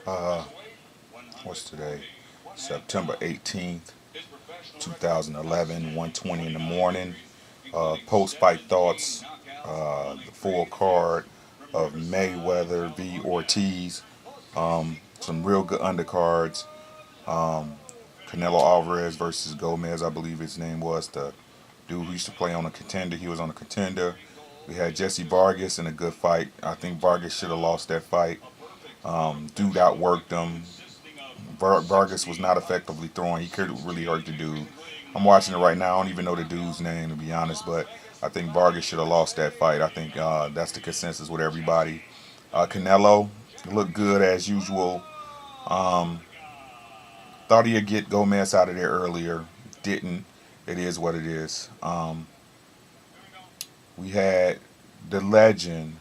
Uh, what's today? September 18th, 2011, 1:20 in the morning. Post-fight thoughts. The full card of Mayweather v. Ortiz. Some real good undercards. Um, Canelo Alvarez versus Gomez, I believe his name was. The dude who used to play on a contender. He was on a contender. We had Jesse Vargas in a good fight. I think Vargas should have lost that fight. Dude outworked him. Vargas was not effectively throwing. He could really hurt the dude. I'm watching it right now. I don't even know the dude's name, to be honest, but I think Vargas should have lost that fight. I think that's the consensus with everybody. Canelo looked good as usual. Um, Thought he'd get Gomez out of there earlier. Didn't. It is what it is. We had the legend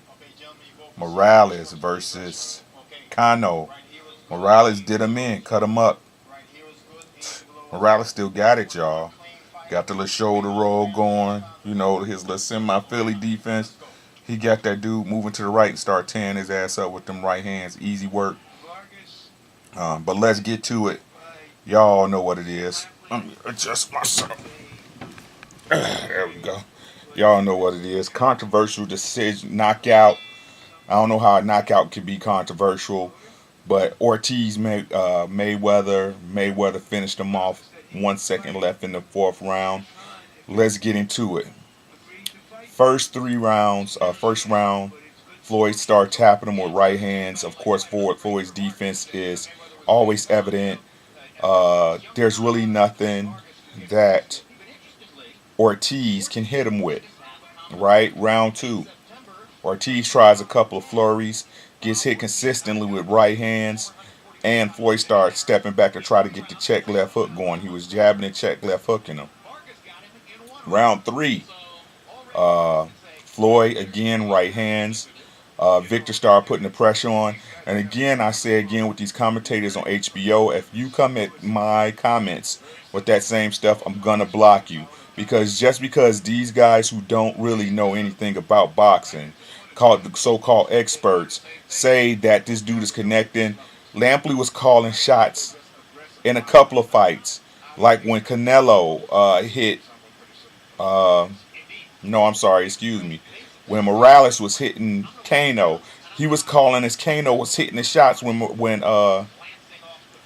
Morales versus Cano. Morales did him in, cut him up. Morales still got it, y'all. Got the little shoulder roll going. You know, his little semi-Philly defense. He got that dude moving to the right and start tearing his ass up with them right hands. Easy work. But let's get to it. Y'all know what it is. Let me adjust myself. There we go. Y'all know what it is. Controversial decision, knockout. I don't know how a knockout could be controversial, but Ortiz Mayweather finished him off. 1 second left in the fourth round. Let's get into it. First round, Floyd started tapping him with right hands. Of course, Floyd's defense is always evident. There's really nothing that Ortiz can hit him with. Right? Round two. Ortiz tries a couple of flurries, gets hit consistently with right hands, and Floyd starts stepping back to try to get the check left hook going. He was jabbing and check left hooking him. Round three. Uh, Floyd again right hands. Victor started putting the pressure on. And again, I say again with these commentators on HBO, if you come at my comments with that same stuff, I'm gonna block you. Because just because these guys who don't really know anything about boxing, called the so-called experts, say that this dude is connecting. Lampley was calling shots in a couple of fights, like when Canelo hit. Uh, no, I'm sorry, excuse me. When Morales was hitting Kano, he was calling as Kano was hitting the shots when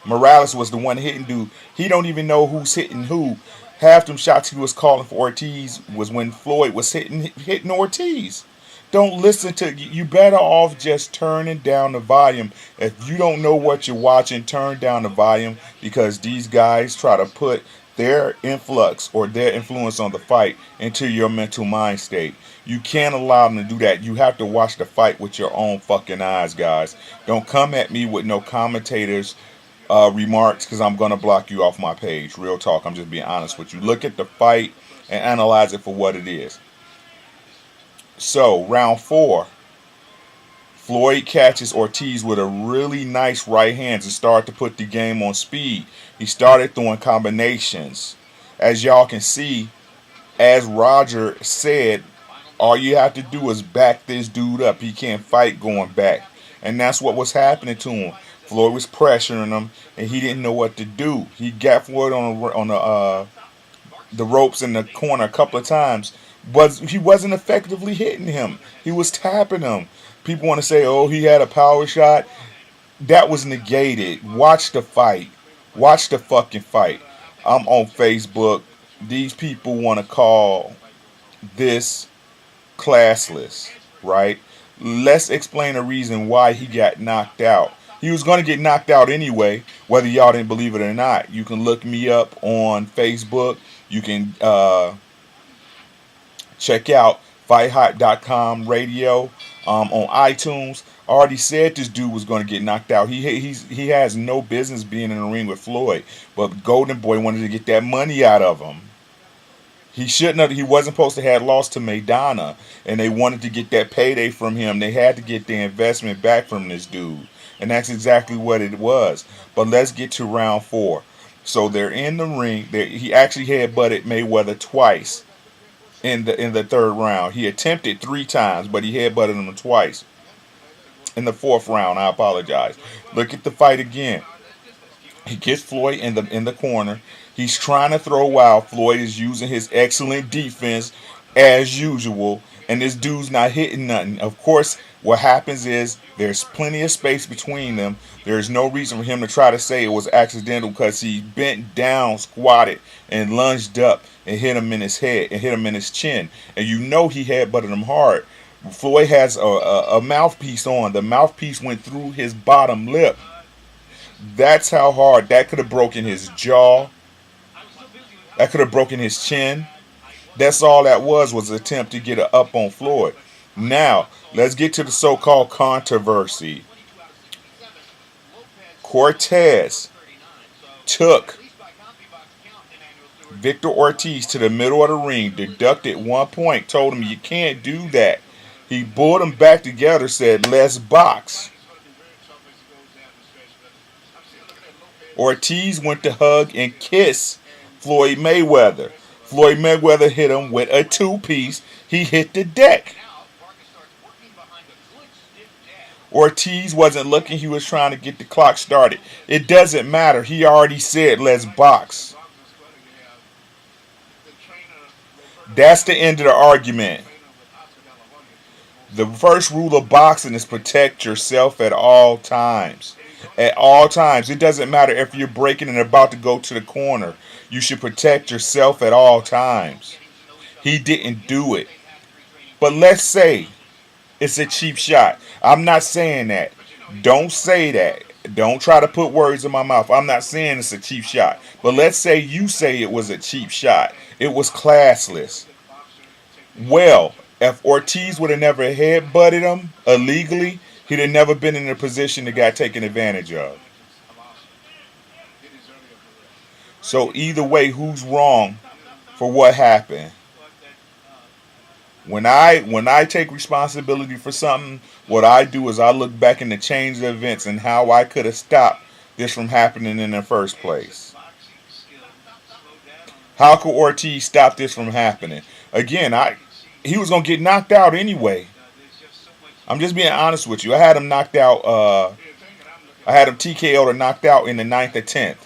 Morales was the one hitting dude. He don't even know who's hitting who. Half them shots he was calling for Ortiz was when Floyd was hitting Ortiz. Don't listen to you. Better off just turning down the volume. If you don't know what you're watching, turn down the volume because these guys try to put their influx or their influence on the fight into your mental mind state. You can't allow them to do that. You have to watch the fight with your own fucking eyes, guys. Don't come at me with no commentators remarks because I'm gonna block you off my page. Real talk. I'm just being honest with you. Look at the fight and analyze it for what it is. So round four, Floyd catches Ortiz with a really nice right hand and started to put the game on speed. He started throwing combinations. As y'all can see, as Roger said, all you have to do is back this dude up. He can't fight going back. And that's what was happening to him. Floyd was pressuring him, and he didn't know what to do. He got Floyd on the ropes in the corner a couple of times. He wasn't effectively hitting him. He was tapping him. People want to say, "Oh, he had a power shot." That was negated. Watch the fight. Watch the fucking fight. I'm on Facebook. These people want to call this classless, right? Let's explain the reason why he got knocked out. He was going to get knocked out anyway, whether y'all didn't believe it or not. You can look me up on Facebook. You can check out FightHot.com radio on iTunes. I already said this dude was going to get knocked out. He has no business being in the ring with Floyd, but Golden Boy wanted to get that money out of him. He shouldn't have. He wasn't supposed to have lost to Maidana, and they wanted to get that payday from him. They had to get their investment back from this dude, and that's exactly what it was. But let's get to round four. So they're in the ring. He actually headbutted Mayweather twice in the third round. He attempted three times, but he headbutted him twice. in the fourth round. I apologize. Look at the fight again. He gets Floyd in the corner. He's trying to throw wild. Floyd is using his excellent defense as usual, and this dude's not hitting nothing. Of course, what happens is there's plenty of space between them. There's no reason for him to try to say it was accidental because he bent down, squatted, and lunged up and hit him in his head and hit him in his chin. And you know he headbutted him hard. Floyd has a mouthpiece on. The mouthpiece went through his bottom lip. That's how hard. That could have broken his jaw. That could have broken his chin. That's all that was an attempt to get a up on Floyd. Now, let's get to the so-called controversy. Cortez took Victor Ortiz to the middle of the ring, deducted 1 point, told him you can't do that. He pulled him back together, said, let's box. Ortiz went to hug and kiss Floyd Mayweather. Floyd Mayweather hit him with a two-piece. He hit the deck. Ortiz wasn't looking. He was trying to get the clock started. It doesn't matter. He already said, let's box. That's the end of the argument. The first rule of boxing is protect yourself at all times. At all times. It doesn't matter if you're breaking and about to go to the corner. You should protect yourself at all times. He didn't do it. But let's say it's a cheap shot. I'm not saying that. Don't say that. Don't try to put words in my mouth. I'm not saying it's a cheap shot. But let's say you say it was a cheap shot. It was classless. Well, if Ortiz would have never headbutted him illegally, he'd have never been in a position that got taken advantage of. So either way, who's wrong for what happened? When I take responsibility for something, what I do is I look back in the chain of events and how I could have stopped this from happening in the first place. How could Ortiz stop this from happening? Again, he was gonna get knocked out anyway. I'm just being honest with you. I had him knocked out. I had him TKO'd or knocked out in the 9th or 10th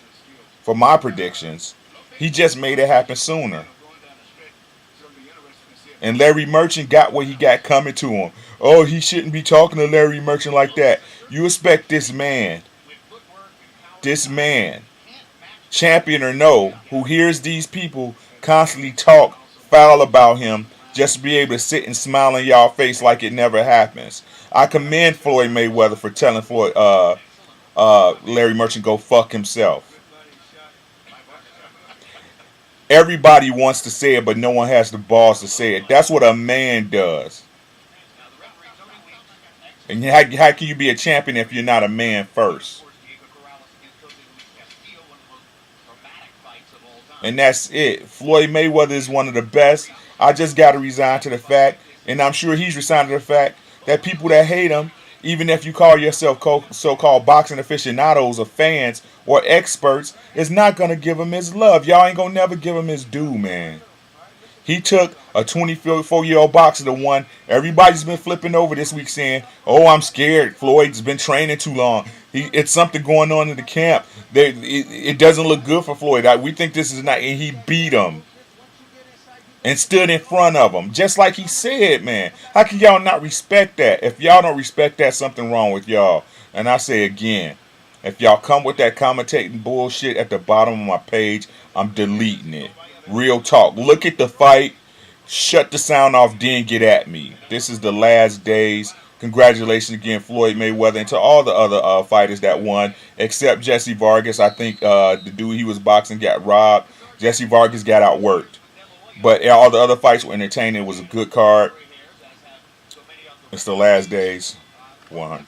for my predictions. He just made it happen sooner. And Larry Merchant got what he got coming to him. Oh, he shouldn't be talking to Larry Merchant like that. You expect this man, champion or no, who hears these people constantly talk foul about him, just to be able to sit and smile in y'all face like it never happens. I commend Floyd Mayweather for telling Larry Merchant go fuck himself. Everybody wants to say it, but no one has the balls to say it. That's what a man does. And how can you be a champion if you're not a man first? And that's it. Floyd Mayweather is one of the best. I just got to resign to the fact, and I'm sure he's resigned to the fact, that people that hate him, even if you call yourself so-called boxing aficionados or fans or experts, is not going to give him his love. Y'all ain't going to never give him his due, man. He took a 24-year-old boxer to one. Everybody's been flipping over this week saying, oh, I'm scared. Floyd's been training too long. It's something going on in the camp. It doesn't look good for Floyd. We think this is not, and he beat him. And stood in front of him, just like he said, man. How can y'all not respect that? If y'all don't respect that, something wrong with y'all. And I say again, if y'all come with that commentating bullshit at the bottom of my page, I'm deleting it. Real talk. Look at the fight. Shut the sound off, then get at me. This is the last days. Congratulations again, Floyd Mayweather, and to all the other fighters that won, except Jesse Vargas. I think the dude he was boxing got robbed. Jesse Vargas got outworked. But all the other fights were entertaining. It was a good card. It's the last days. 100.